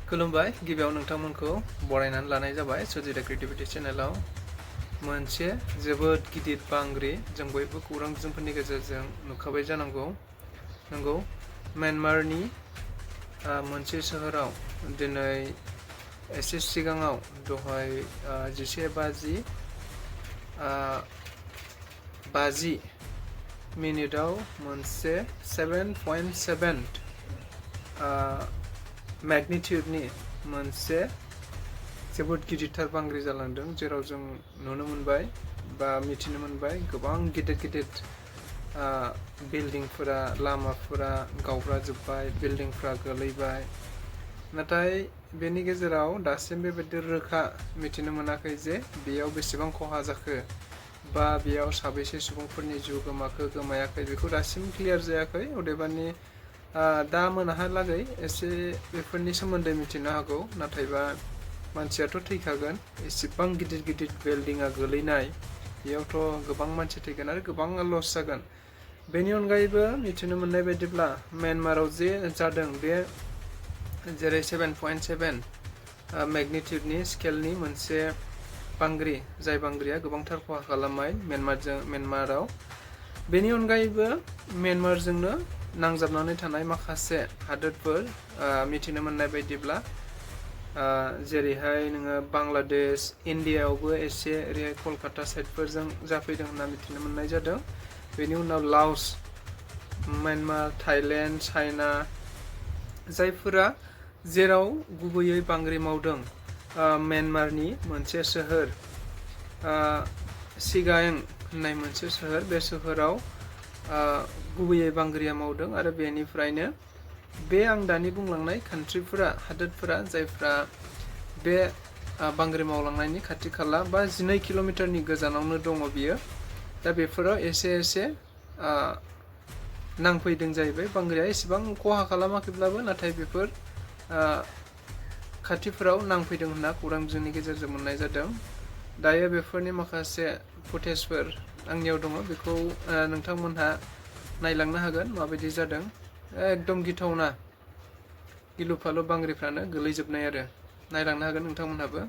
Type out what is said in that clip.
खुलुमबाय गिबियाव नोंथांमोनखौ बरायनानै लानाय जाबाय सुजिता क्रिएटिभिटी चेनेलाव मोनसे जोबोद गिदिर बांग्रि जों बयबो खौरां बिजोंफोरनि गेजेरजों नुखाबाय जानांगौ नंगौ म्यानमारनि मोनसे सोहोराव दिनै एसे सिगाङाव दहाय 11:50 मिनिटाव मोनसे 7.7 मैग्नीट्यूडनि मोनसे जोबोद गिदिरथार बांग्रि जालांदों जेराव जों नुनो मोनबाय बा मिथिनो मोनबाय गोबां गिदिर बिल्डिंफोरा लामाफोरा गावब्राजोबबाय बिल्डिंफोरा गोलैबाय नाथाय बेनि गेजेराव दासिम बेबायदि रोखा मिथिनो मोनाखै जे बेयाव बेसेबां खहा जाखो बा बेयाव साबैसे सुबुंफोरनि जिउ गोमाखो गोमायाखै बेखौ दासिम क्लियार जायाखै अदेबानि दा मोनाहालागै एसे बेफोरनि सोमोन्दै मिथिनो हागौ नाथायबा मानसियाथ' थैखागोन एसेबां गिदिर बिल्डिंआ गोलैनाय बेयावथ' गोबां मानसि थैगोन आरो गोबां लस जागोन बेनि अनगायैबो मिथिनो मोननाय बायदिब्ला म्यानमाराव जे जादों बे जेरै 7.7 मैग्नीट्यूडनि स्केलनि मोनसे बांग्रि जाय बांग्रिया गोबांथार खहा खालामबाय म्यानमाराव बेनि अनगायैबो म्यानमारजोंनो नांजाबनानै थानाय माखासे हादोरफोर मिथिनो मोननाय बायदिब्ला जेरैहाय नोङो बांलादेश इन्डियायावबो एसे ओरैहाय कलकाता साइडफोरजों जाफैदों होनना मिथिनो मोननाय जादों बेनि उनाव लाओस म्यानमार थाइलेण्ड चाइना जायफोरा जेराव गुबैयै बांग्रि मावदों म्यानमारनि मोनसे सोहोर सिगाएं होननाय मोनसे सोहोर बे सोहोराव गुबैयै बांग्रिया मावदों आरो बेनिफ्रायनो बे आं दानि बुंलांनाय कान्ट्रिफोरा हादोरफोरा जायफ्रा बे बांग्रि मावलांनायनि खाथि खाला बा 12 किल'मिटारनि गोजानावनो दङ बियो दा बेफोराव एसे नांफैदों जाहैबाय बांग्रिया एसेबां खहा खालामाखैब्लाबो नाथाय बेफोर खाथिफोराव नांफैदों होनना खौरां बिजोंनि गेजेरजों मोननाय जादों दायो बेफोरनि माखासे फुटेजफोर आंनियाव दङ बेखौ नोंथांमोनहा नायलांनो हागोन माबायदि जादों एकदम गिथावना गिलु फालु बांग्रिफ्रानो गोलैजोबनाय आरो नायलांनो हागोन नोंथांमोनहाबो